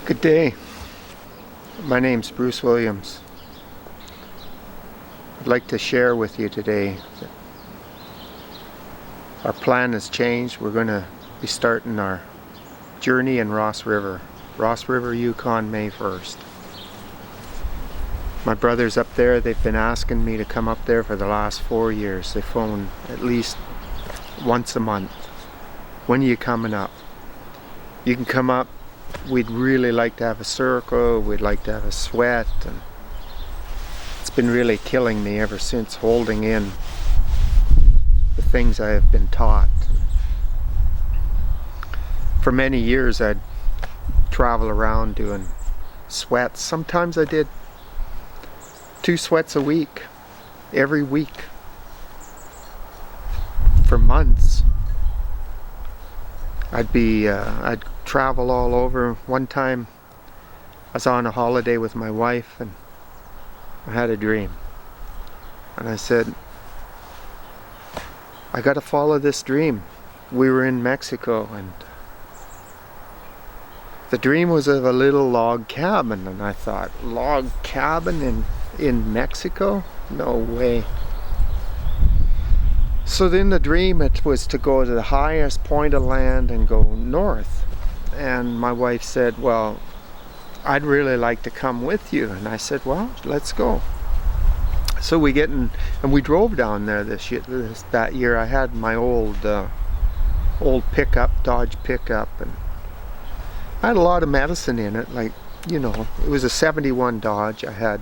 Good day. My name's Bruce Williams. I'd like to share with you today that our plan has changed. We're going to be starting our journey in Ross River, Yukon, May 1st. My brother's up there. They've been asking me to come up there for the last 4 years. They phone at least once a month. When are you coming up? You can come up. We'd really like to have a circle. We'd like to have a sweat. And it's been really killing me ever since, holding in the things I have been taught. For many years I'd travel around doing sweats. Sometimes I did 2 sweats a week, every week, for months. I'd travel all over. One time I was on a holiday with my wife and I had a dream. And I said, I gotta follow this dream. We were in Mexico and the dream was of a little log cabin, and I thought, log cabin in Mexico? No way. So then the dream, it was to go to the highest point of land and go north. And my wife said, well, I'd really like to come with you. And I said, well, let's go. So we get in, and we drove down there that year. I had my old pickup, Dodge pickup, and I had a lot of medicine in it. Like, you know, it was a 71 Dodge. I had,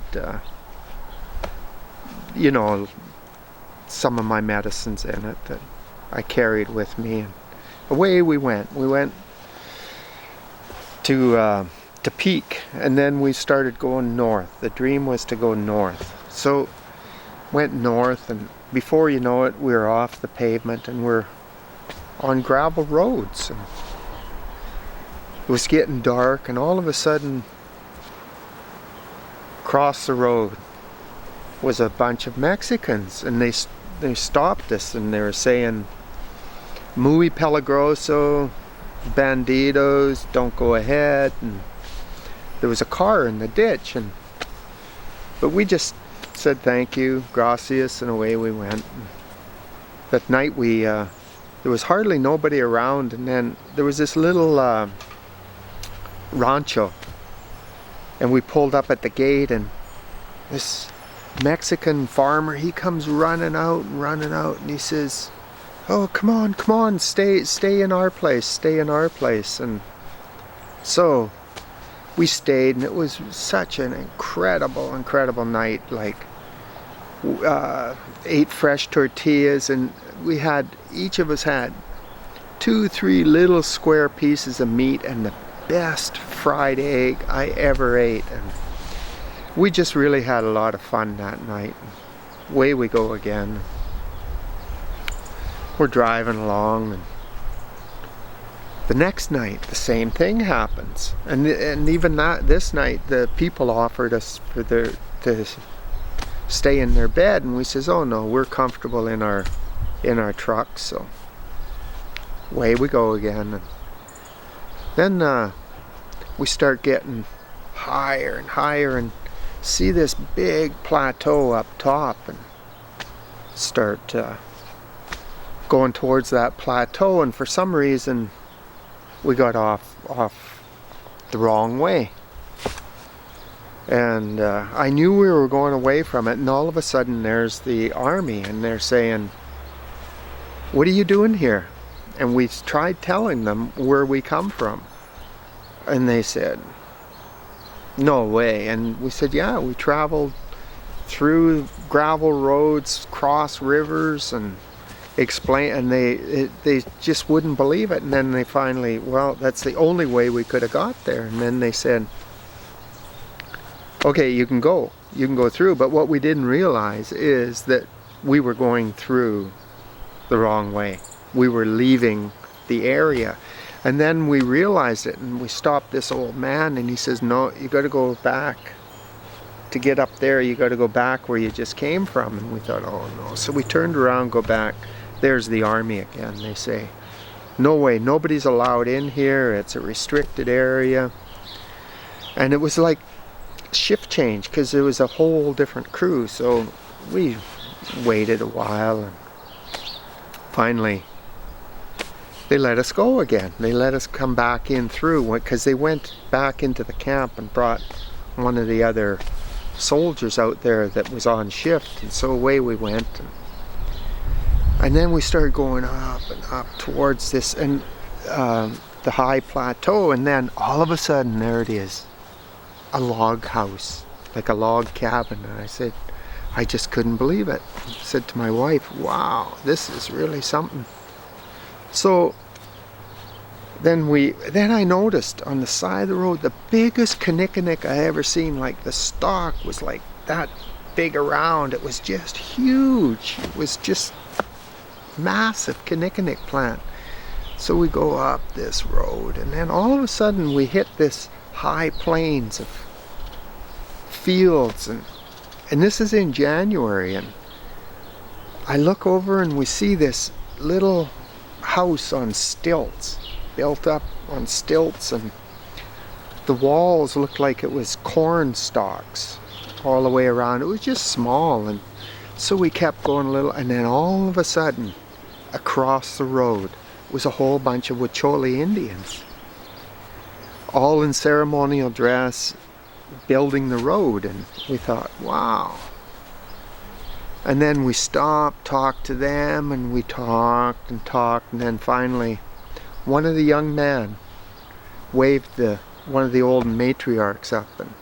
you know, some of my medicines in it that I carried with me, and away we went. We went to Peak, and then we started going north. The dream was to go north. So went north, and before you know it, we're off the pavement and we're on gravel roads. And it was getting dark, and all of a sudden, across the road was a bunch of Mexicans, and they stopped us, and they were saying, "Muy peligroso, bandidos, don't go ahead." And there was a car in the ditch, but we just said thank you, gracias, and away we went. And that night there was hardly nobody around, and then there was this little rancho, and we pulled up at the gate, and this Mexican farmer, he comes running out, and he says, "Oh, come on, stay in our place." And so we stayed, and it was such an incredible night. Like, ate fresh tortillas, and each of us had 2-3 little square pieces of meat and the best fried egg I ever ate. And we just really had a lot of fun that night. Away we go again. We're driving along, and the next night the same thing happens. And even this night the people offered us to stay in their bed, and we says, oh no, we're comfortable in our truck. So away we go again. And then we start getting higher and higher, and see this big plateau up top, and start going towards that plateau. And for some reason we got off the wrong way, and I knew we were going away from it, and all of a sudden there's the army, and they're saying, "What are you doing here?" And we tried telling them where we come from, and they said, "No way." And we said, yeah, we traveled through gravel roads, cross rivers, and explain, and they just wouldn't believe it. And then they finally, well, that's the only way we could have got there. And then they said, okay, you can go through. But what we didn't realize is that we were going through the wrong way. We were leaving the area. And then we realized it, and we stopped this old man, and he says, no, you got to go back. To get up there, you got to go back where you just came from. And we thought, oh no. So we turned around, go back. There's the army again. They say, no way, nobody's allowed in here. It's a restricted area. And it was like shift change because it was a whole different crew. So we waited a while, and finally they let us go again. They let us come back in through, because they went back into the camp and brought one of the other soldiers out there that was on shift, and so away we went. And then we started going up and up towards this, and the high plateau, and then all of a sudden there it is, a log house, like a log cabin. And I said, I just couldn't believe it. I said to my wife, wow, this is really something. So then I noticed on the side of the road the biggest kinnikinnick I ever seen. Like the stalk was like that big around. It was just huge. It was just massive kinnikinnick plant. So we go up this road, and then all of a sudden we hit this high plains of fields, and this is in January, and I look over and we see this little house on stilts, built up on stilts, and the walls looked like it was corn stalks all the way around. It was just small, and so we kept going a little, and then all of a sudden across the road was a whole bunch of Huichol Indians, all in ceremonial dress, building the road. And we thought, wow. And then we stopped, talked to them, and we talked, and then finally one of the young men waved one of the old matriarchs up, and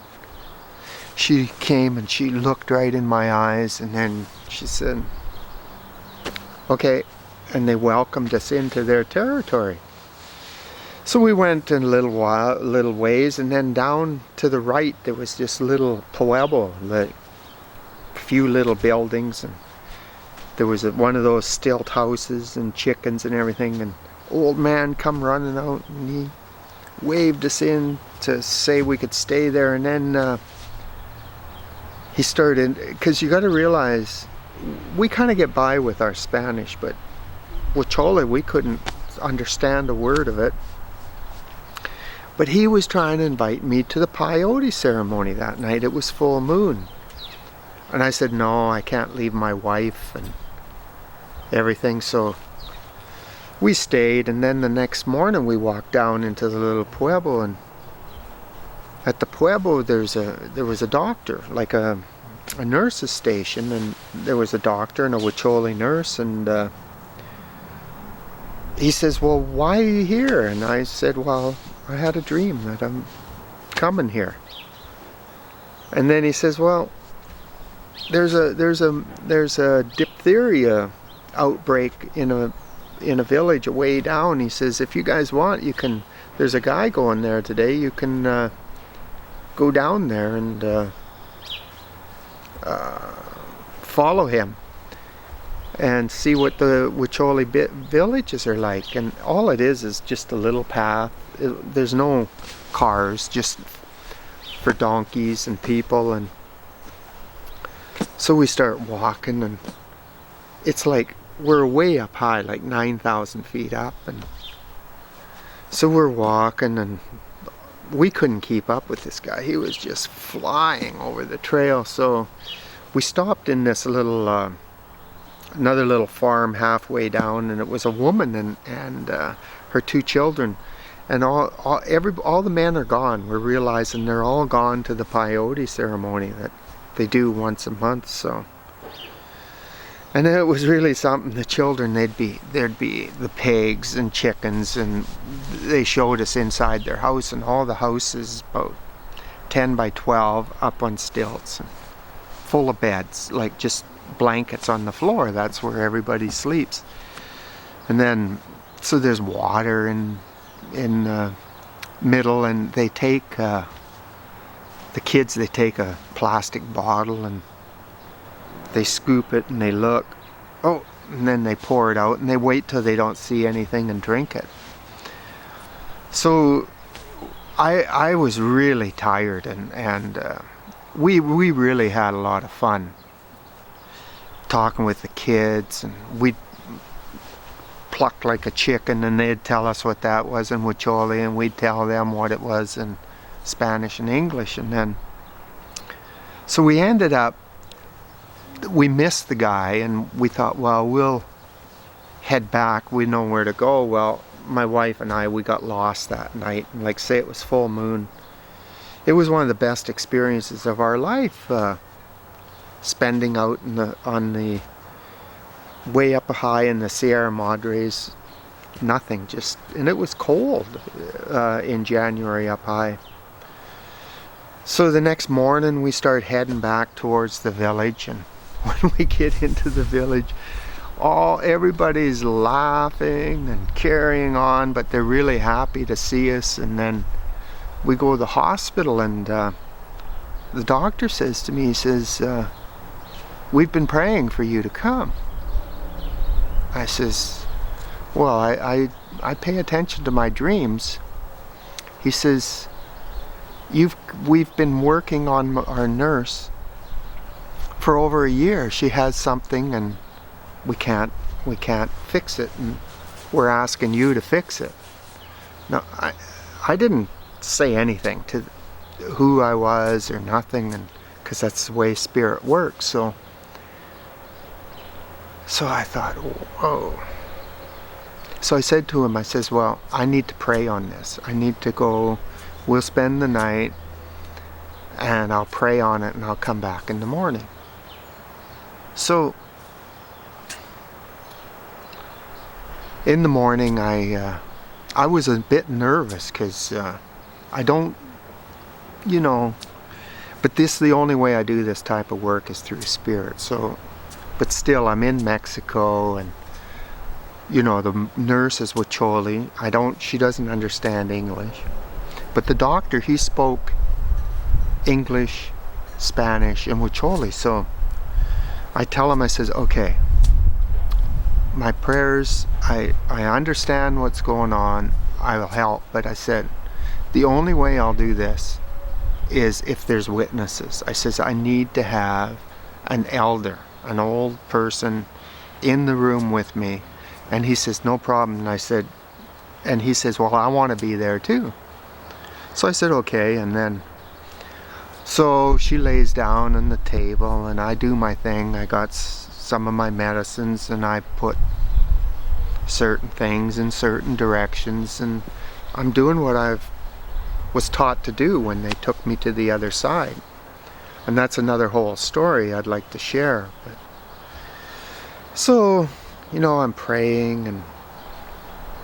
she came and she looked right in my eyes, and then she said, okay, and they welcomed us into their territory. So we went in a little ways, and then down to the right there was this little Pueblo, like a few little buildings, and there was one of those stilt houses and chickens and everything, and old man come running out, and he waved us in to say we could stay there. And then he started, because you got to realize we kind of get by with our Spanish, but Huichol, we couldn't understand a word of it. But he was trying to invite me to the peyote ceremony that night. It was full moon. And I said, no, I can't leave my wife and everything. So we stayed, and then the next morning we walked down into the little Pueblo, and at the Pueblo there was a doctor, like a nurse's station, and there was a doctor and a Huichol nurse, and he says, well, why are you here? And I said, well, I had a dream that I'm coming here. And then he says, well, there's a diphtheria outbreak in a village way down. He says, if you guys want, you can, there's a guy going there today, you can go down there and follow him and see what the Huichol villages are like. And all it is just a little path. There's no cars, just for donkeys and people. And so we start walking, and it's like we're way up high, like 9,000 feet up, and so we're walking, and we couldn't keep up with this guy. He was just flying over the trail. So we stopped in this little another little farm halfway down, and it was a woman and her two children, and all the men are gone. We're realizing they're all gone to the peyote ceremony that they do once a month. So, and it was really something. The children, there'd be the pigs and chickens, and they showed us inside their house, and all the houses about 10 by 12 up on stilts, and full of beds, like just blankets on the floor. That's where everybody sleeps. And then so there's water in the middle, and they take the kids, they take a plastic bottle and they scoop it, and they look, oh, and then they pour it out, and they wait till they don't see anything and drink it. So I was really tired, and we really had a lot of fun talking with the kids, and we'd pluck like a chicken, and they'd tell us what that was in Huichol, and we'd tell them what it was, and Spanish and English. And then, so we ended up, we missed the guy, and we thought, well, we'll head back. We know where to go. Well, my wife and I, we got lost that night. And like say, it was full moon. It was one of the best experiences of our life, spending out on the way up high in the Sierra Madres. Nothing, just, and it was cold in January up high. So the next morning we start heading back towards the village, and when we get into the village, everybody's laughing and carrying on, but they're really happy to see us. And then we go to the hospital, and the doctor says to me, he says, we've been praying for you to come. I says, well, I pay attention to my dreams. He says, we've been working on our nurse for over a year. She has something, and we can't fix it, and we're asking you to fix it. Now, I didn't say anything to who I was or nothing, and because that's the way spirit works. So I thought, whoa. So I said to him, I says, well, I need to pray on this. I need to go, we'll spend the night, and I'll pray on it, and I'll come back in the morning. So in the morning, I was a bit nervous, because I don't, but the only way I do this type of work is through spirit. So, but still, I'm in Mexico, and the nurse is Huacholi. She doesn't understand English. But the doctor, he spoke English, Spanish, and Huacholi. So I tell him, I says, okay, my prayers, I understand what's going on. I will help. But I said, the only way I'll do this is if there's witnesses. I says, I need to have an elder, an old person in the room with me. And he says, no problem. And he says, well, I want to be there too. So I said, okay. And then, so she lays down on the table, and I do my thing. I got some of my medicines, and I put certain things in certain directions, and I'm doing what I was taught to do when they took me to the other side. And that's another whole story I'd like to share. But so, I'm praying and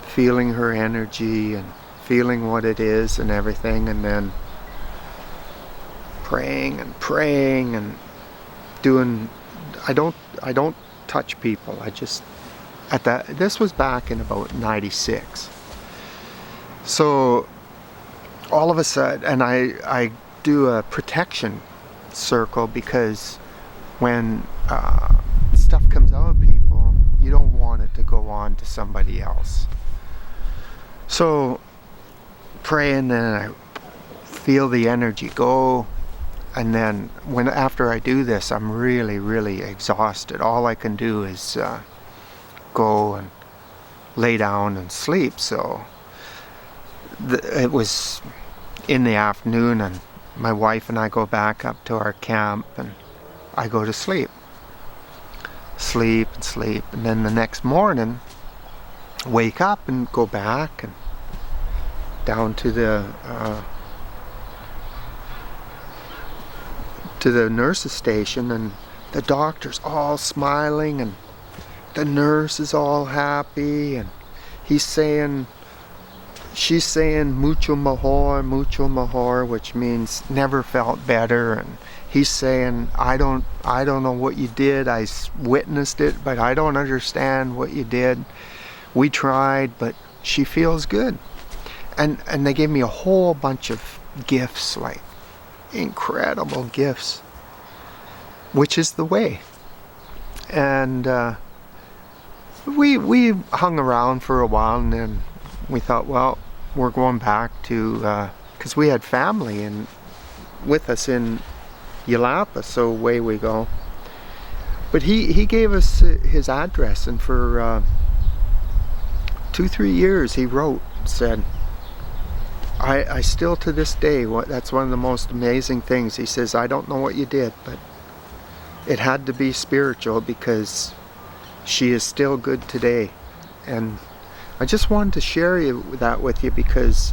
feeling her energy and feeling what it is and everything, and then praying and doing, I don't touch people. I just, this was back in about 96. So all of a sudden, and I do a protection circle, because when stuff comes out of people, you don't want it to go on to somebody else. So praying, and I feel the energy go, and then after I do this, I'm really, really exhausted. All I can do is go and lay down and sleep. So it was in the afternoon, and my wife and I go back up to our camp, and I go to sleep. And then the next morning, wake up and go back and down to the nurse's station, and the doctor's all smiling, and the nurse is all happy, and she's saying mucho mejor, which means never felt better. And he's saying, I don't know what you did. I witnessed it, but I don't understand what you did. We tried, but she feels good. And they gave me a whole bunch of gifts, like incredible gifts, which is the way. And we hung around for a while, and then we thought, well, we're going back to, because we had family with us in Yelapa, so away we go. But he gave us his address, and for 2-3 years he wrote, said, I still to this day, that's one of the most amazing things. He says, I don't know what you did, but it had to be spiritual because she is still good today. And I just wanted to share that with you because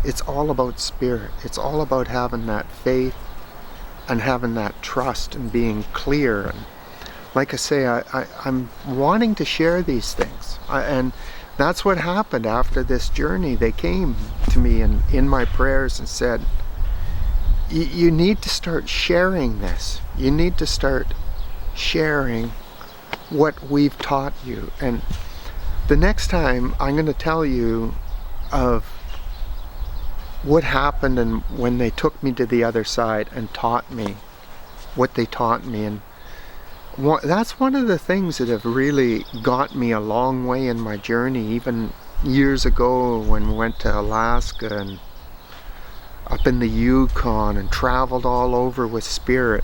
it's all about spirit. It's all about having that faith and having that trust and being clear. And like I say, I'm wanting to share these things. And that's what happened after this journey. They came to me and in my prayers and said, you need to start sharing this. You need to start sharing what we've taught you. And the next time I'm going to tell you of what happened and when they took me to the other side and taught me what they taught me. And that's one of the things that have really got me a long way in my journey. Even years ago when we went to Alaska and up in the Yukon and traveled all over with spirit,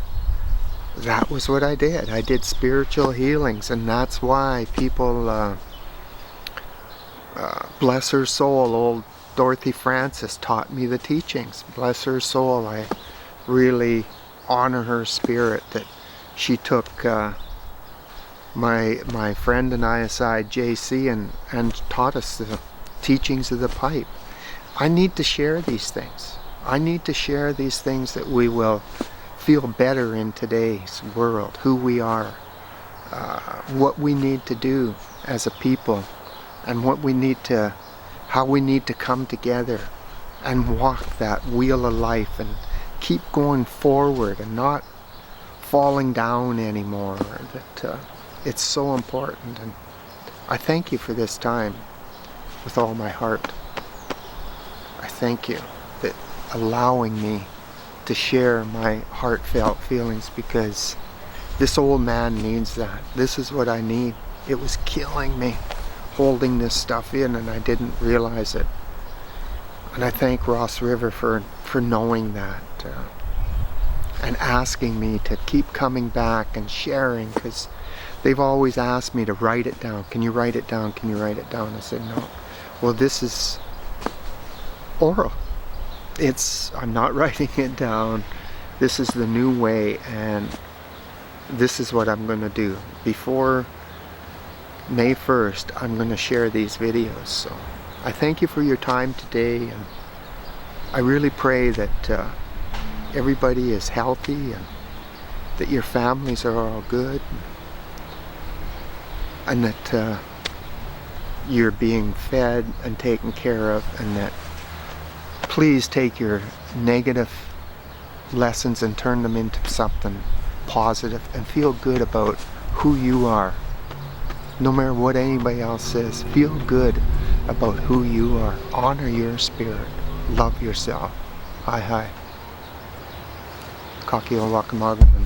that was what I did. I did spiritual healings, and that's why people, bless her soul, old Dorothy Francis taught me the teachings. Bless her soul. I really honor her spirit that she took my friend and I aside, JC, and taught us the teachings of the pipe. I need to share these things. I need to share these things that we will feel better in today's world, who we are, what we need to do as a people, and how we need to come together and walk that wheel of life and keep going forward and not falling down anymore. That it's so important. And I thank you for this time with all my heart. I thank you that allowing me to share my heartfelt feelings, because this old man needs that. This is what I need. It was killing me holding this stuff in, and I didn't realize it. And I thank Ross River for knowing that and asking me to keep coming back and sharing, because they've always asked me to write it down. Can you write it down? Can you write it down? I said no. Well, this is oral. I'm not writing it down. This is the new way, and this is what I'm going to do. Before May 1st, I'm going to share these videos. So I thank you for your time today, and I really pray that everybody is healthy and that your families are all good, and that you're being fed and taken care of, and that please take your negative lessons and turn them into something positive and feel good about who you are. No matter what anybody else says, feel good about who you are. Honor your spirit. Love yourself. Hi. Kakio Wakamagaman.